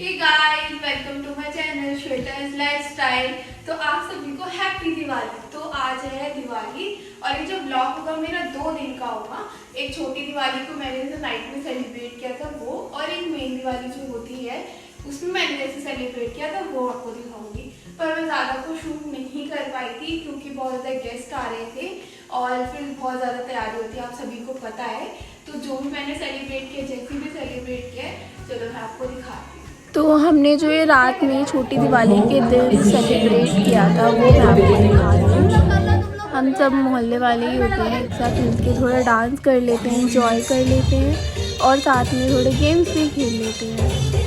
Hey guys, welcome to my channel Shweta's lifestyle. तो आप सभी को हैप्पी दिवाली। तो आज है दिवाली और ये जो ब्लॉग होगा मेरा 2 दिन का होगा। एक छोटी दिवाली को मैंने जैसे नाइट में सेलिब्रेट किया था वो, और एक मेन दिवाली जो होती है उसमें मैंने जैसे सेलिब्रेट किया था वो आपको दिखाऊंगी। पर मैं ज़्यादा को शूट नहीं कर पाई थी क्योंकि बहुत ज़्यादा गेस्ट आ रहे थे और फिर बहुत ज़्यादा तैयारी होती है, आप सभी को पता है। तो जो भी मैंने सेलिब्रेट किया, जैसे भी सेलिब्रेट किया, चलो मैं आपको दिखाती हूँ। तो हमने जो ये रात में छोटी दिवाली के दिन सेलिब्रेट किया था वो मैं आपको दिखा रही हूँ। हम सब मोहल्ले वाले ही होते हैं, एक साथ मिलकर थोड़ा डांस कर लेते हैं, एंजॉय कर लेते हैं और साथ में थोड़े गेम्स भी खेल लेते हैं।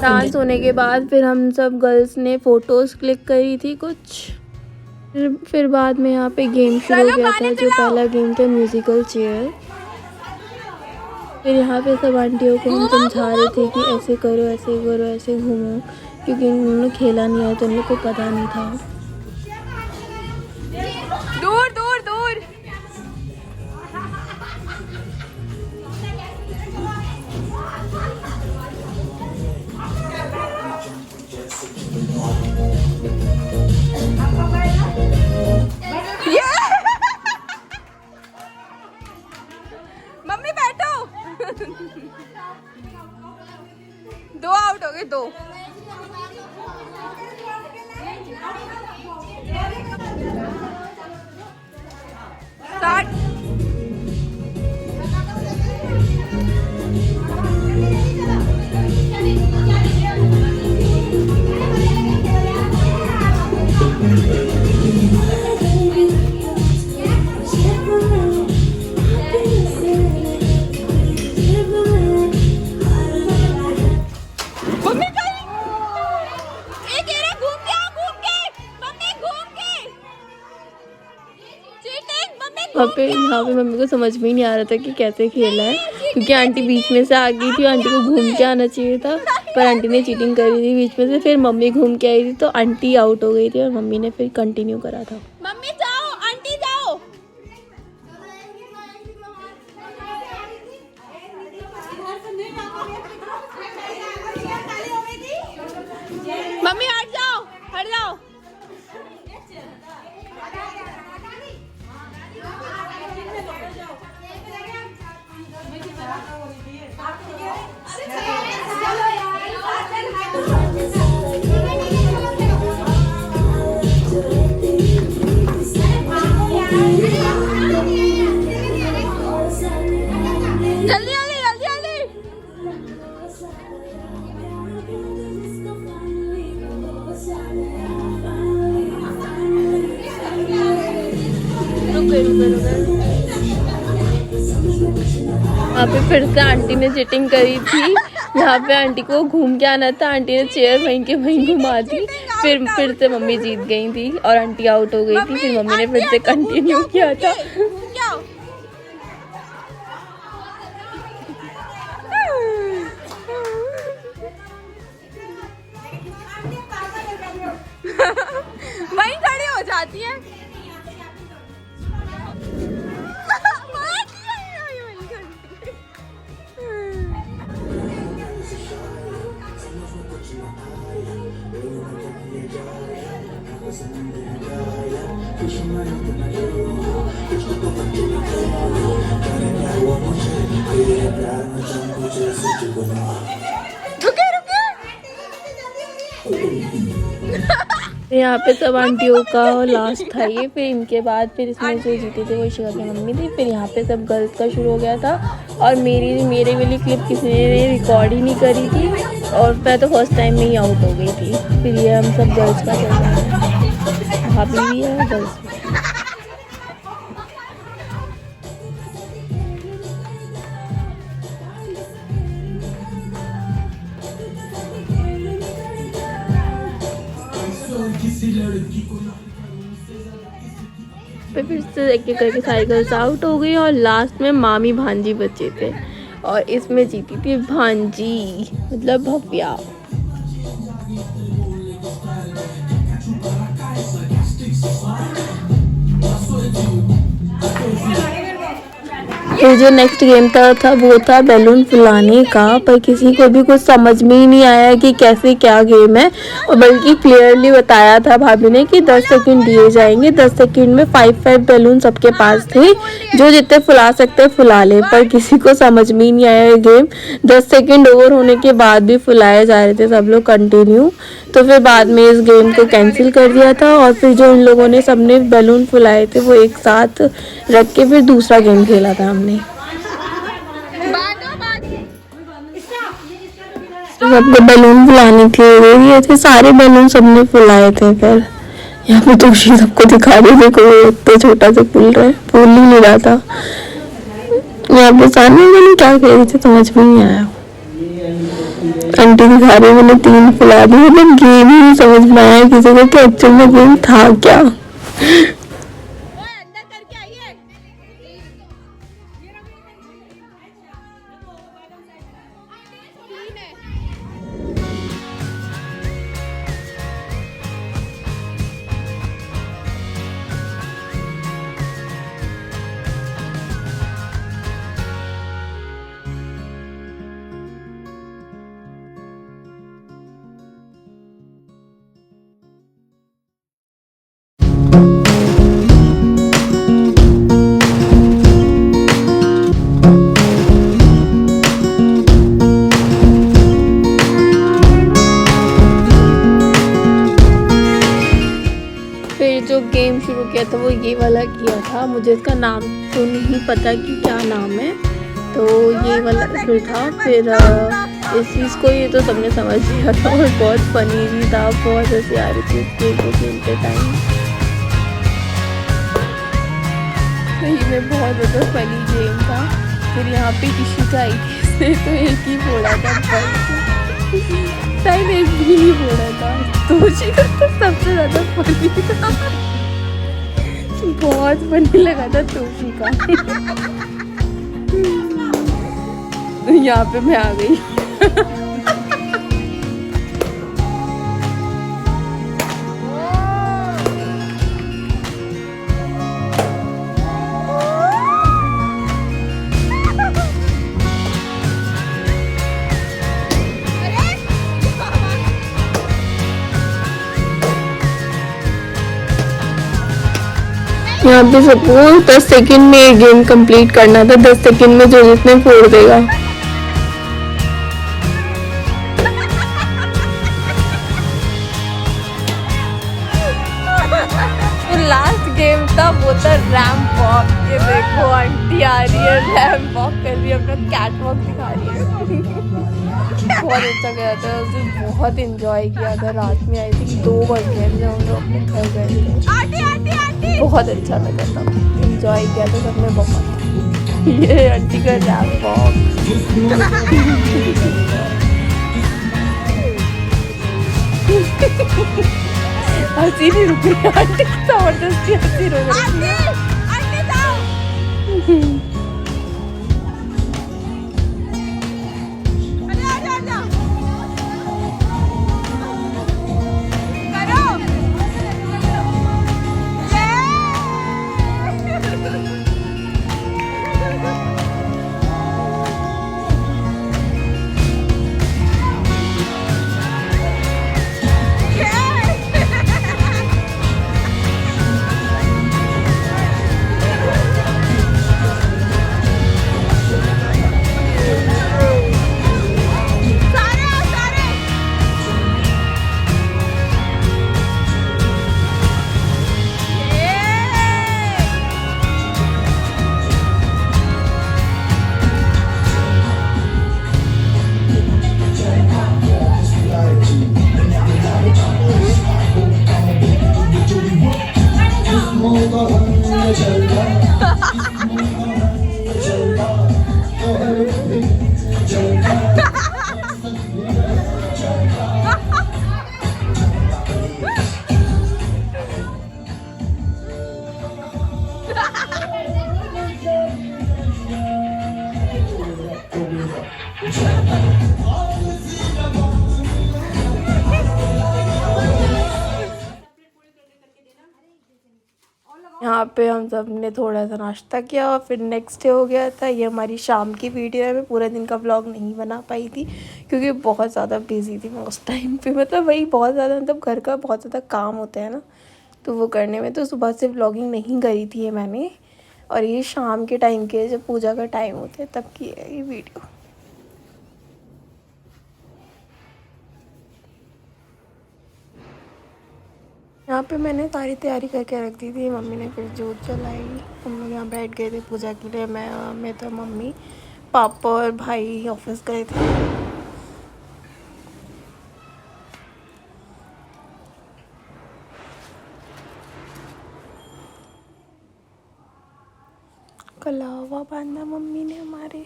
डांस होने के बाद फिर हम सब गर्ल्स ने फ़ोटोज़ क्लिक करी थी कुछ। फिर बाद में यहाँ पे गेम शुरू हो गया था। जो पहला गेम था म्यूज़िकल चेयर। फिर यहाँ पे सब आंटियों को हम समझा रहे थे कि ऐसे करो, ऐसे करो, ऐसे घूमो, क्योंकि उन्होंने खेला नहीं है तो उन लोग को पता नहीं था। दूर दूर दूर। मम्मी बैठो। 2 आउट हो गए, 2। स्टार्ट। यहाँ पे मम्मी को समझ में ही नहीं आ रहा था कि कैसे खेलना है, क्योंकि आंटी बीच में से आ गई थी। आंटी को घूम के आना चाहिए था, पर आंटी ने चीटिंग करी थी बीच में से। फिर मम्मी घूम के आई थी तो आंटी आउट हो गई थी और मम्मी ने फिर कंटिन्यू करा था। मम्मी जाओ, आंटी जाओ। मम्मी हट जाओ, हट जाओ। यहाँ पे फिर से आंटी ने चीटिंग करी थी। यहाँ पे आंटी को घूम के आना था, आंटी ने चेयर वहीं के वहीं घुमा दी। फिर से मम्मी जीत गई थी और आंटी आउट हो गई थी। फिर मम्मी ने फिर से कंटिन्यू किया था। वहीं खड़ी हो जाती है। यहाँ पे सब आंटियों का लास्ट था ये। फिर इनके बाद फिर इसमें जो जीती थी वो शिखा की मम्मी थी। फिर यहाँ पे सब गर्ल्स का शुरू हो गया था और मेरे वाली क्लिप किसी ने रिकॉर्ड ही नहीं करी थी और मैं तो फर्स्ट टाइम में ही आउट हो गई थी। फिर ये हम सब गर्ल्स का चल रहा है, भाभी भी है गर्ल्स भी। फिर से एक एक करके सारी गर्ल्स आउट हो गई और लास्ट में मामी भांजी बचे थे और इसमें जीती थी भांजी, मतलब भव्या। फिर जो नेक्स्ट गेम था वो था बैलून फुलाने का, पर किसी को भी कुछ समझ में ही नहीं आया कि कैसे क्या गेम है। और बल्कि क्लियरली बताया था भाभी ने कि 10 सेकंड दिए जाएंगे, 10 सेकंड में 5 बैलून सबके पास थे, जो जितने फुला सकते फुला ले। पर किसी को समझ में ही नहीं आया ये गेम। 10 सेकंड ओवर होने के बाद भी फुलाए जा रहे थे सब लोग कंटिन्यू। तो फिर बाद में इस गेम को कैंसिल कर दिया था और फिर जो उन लोगों ने सबने बैलून फुलाए थे वो एक साथ रख के फिर दूसरा गेम खेला था हमने। सबको बैलून फुलाने के लिए थे, सारे बैलून सबने फुलाए थे। फिर यहाँ पे तोशी सबको दिखा रही थी, कोई इतना छोटा सा फूल रहा है, फूल ही नहीं रहा था। यहाँ पे सामने क्या कह रही थी समझ में नहीं आया। आंटी दिखा रही, मैंने 3 फुला दी। मतलब गेम ही नहीं समझ में आया किसी को कि एक्चुअल में गेम था क्या। जो गेम शुरू किया था वो ये वाला किया था, मुझे इसका नाम तो नहीं पता कि क्या नाम है, तो ये वाला इसमें था। फिर इस चीज़ को ये तो सबने समझ लिया था और बहुत फनी भी था, बहुत हंसी आ रही थी इस गेम को खेलते टाइम। सही में बहुत ज़्यादा फनी गेम था। फिर यहाँ पे इशिका आई थी, इसने तो एक ही फोड़ा था, शायद एक भी नहीं फोड़ा था, तो इशिका तो सबसे ज़्यादा फनी था। बहुत फनी लगा था तोशी का। यहाँ पे मैं आ गई। यहाँ पे सबको 10 सेकंड में ये गेम कंप्लीट करना था। 10 सेकंड में जो जिसने फोड़ देगा। तो लास्ट गेम था वो था रैंप वॉक। ये देखो आंटी आ रही है, रैंप वॉक कर रही है, अपना कैट वॉक दिखा रही है। बहुत अच्छा गया था, उसे बहुत एंजॉय किया था। रात में आई थिंक 2 बज गए जब हम लोग अपने घर गए थे। बहुत अच्छा लगा था, एंजॉय किया था सबने बहुत। ये आंटी का रैंप वॉक। हंसी नहीं रुक रही आंटी, जबरदस्ती हंसी रुक रही है। यहाँ पे हम सब ने थोड़ा सा नाश्ता किया और फिर नेक्स्ट डे हो गया था। ये हमारी शाम की वीडियो है। मैं पूरा दिन का व्लॉग नहीं बना पाई थी क्योंकि बहुत ज़्यादा बिजी थी मैं उस टाइम पे। मतलब वही बहुत ज़्यादा, मतलब घर का बहुत ज़्यादा काम होता है ना, तो वो करने में तो सुबह से व्लॉगिंग नहीं करी थी ये मैंने। और ये शाम के टाइम के, जब पूजा का टाइम होता है तब की है ये वीडियो। यहाँ पे मैंने सारी तैयारी करके रख दी थी। मम्मी ने फिर जोत जलाई। हम लोग यहाँ बैठ गए थे पूजा के लिए। मैं तो मम्मी, पापा और भाई ऑफिस गए थे। कलावा बांधा मम्मी ने हमारे।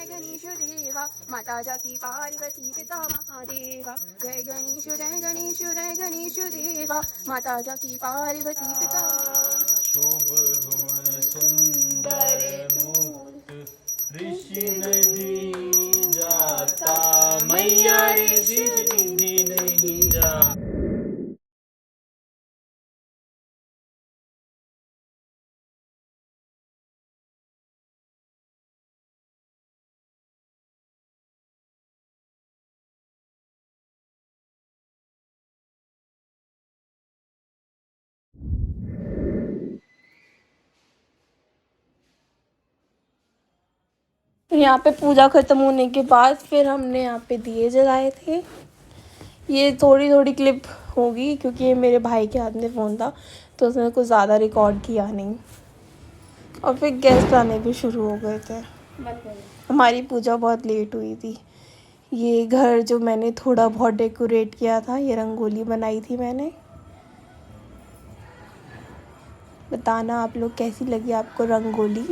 गणेश देवा माता जाकी पार्वती पिता महादेवा। जय गणेश जय गणेश जय गणेश देवा माता जाकी पार्वती पिता। शुभ गुण सुंदर मूर्त ऋषि नहीं जाता, मैया ऋषि नहीं जाता। यहाँ पे पूजा ख़त्म होने के बाद फिर हमने यहाँ पे दिए जलाए थे। ये थोड़ी थोड़ी क्लिप होगी क्योंकि ये मेरे भाई के हाथ में फ़ोन था तो उसने कुछ ज़्यादा रिकॉर्ड किया नहीं। और फिर गेस्ट आने भी शुरू हो गए थे। हमारी पूजा बहुत लेट हुई थी। ये घर जो मैंने थोड़ा बहुत डेकोरेट किया था, ये रंगोली बनाई थी मैंने। बताना आप लोग कैसी लगी आपको रंगोली।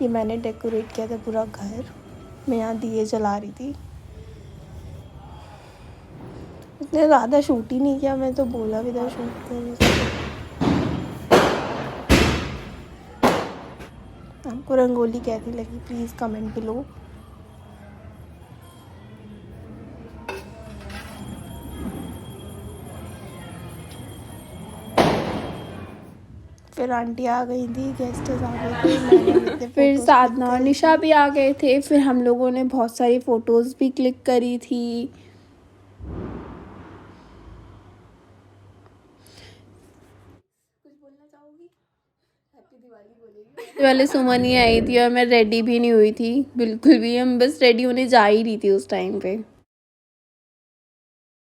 ये मैंने डेकोरेट किया था पूरा घर। मैं यहाँ दिए जला रही थी। इतने ज़्यादा शूट ही नहीं किया, मैं तो बोला भी था शूट करने से। आपको रंगोली कैसी लगी प्लीज़ कमेंट बिलो। फिर आंटी आ गई थी, गेस्ट आ गए थे। फिर साधना और निशा भी आ गए थे। फिर हम लोगों ने बहुत सारी फ़ोटोज़ भी क्लिक करी थी। कुछ बोलना चाहोगी? हैप्पी दिवाली बोलेगी। वाले सुमन ही आई थी और मैं रेडी भी नहीं हुई थी बिल्कुल भी। हम बस रेडी होने जा ही रही थी उस टाइम पे।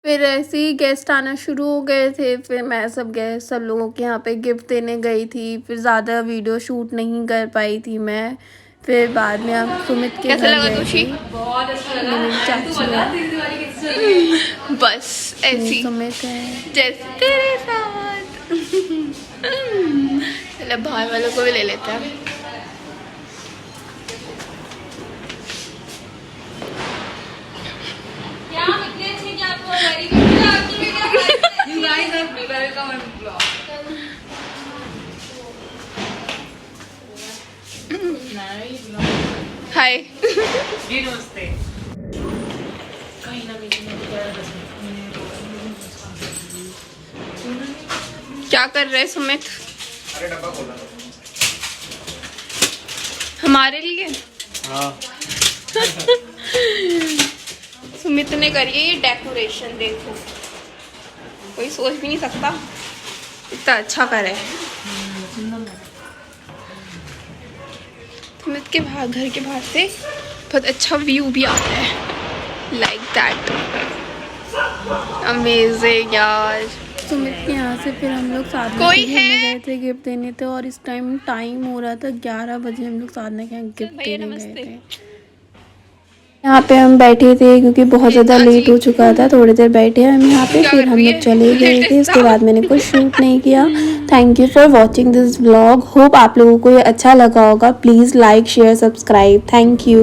फिर ऐसे ही गेस्ट आना शुरू हो गए थे। फिर मैं सब लोगों के यहाँ पे गिफ्ट देने गई थी। फिर ज़्यादा वीडियो शूट नहीं कर पाई थी मैं। फिर बाद में हम सुमित के घर गए थे। बहुत अच्छा लगा। मेरी चाची है। बस ऐसी सुमित है जैसे तेरे साथ। चलो बाहर वालों को भी ले लेते हैं। हाय। नमस्ते। क्या कर रहे सुमित? अरे डब्बा खोला हमारे लिए हाँ। सुमित ने करी है ये डेकोरेशन। देखो कोई सोच भी नहीं सकता इतना अच्छा करे। सुमित के बाहर, घर के बाहर से बहुत अच्छा व्यू भी आता है। लाइक दैट अमेजिंग यार। सुमित के यहाँ से फिर हम लोग साधना कोई के घर में है? गए थे गिफ्ट देने थे। और इस टाइम हो रहा था 11 बजे। हम लोग साधना के यहाँ गिफ्ट भैया देने गए नमस्ते। थे। यहाँ पे हम बैठे थे क्योंकि बहुत ज़्यादा लेट हो चुका था। थोड़ी देर बैठे हम यहाँ पे, फिर हम लोग चले गए थे। उसके बाद मैंने कुछ शूट नहीं किया। Thank you for watching this vlog. Hope आप लोगों को ये अच्छा लगा होगा। Please like share subscribe. Thank you.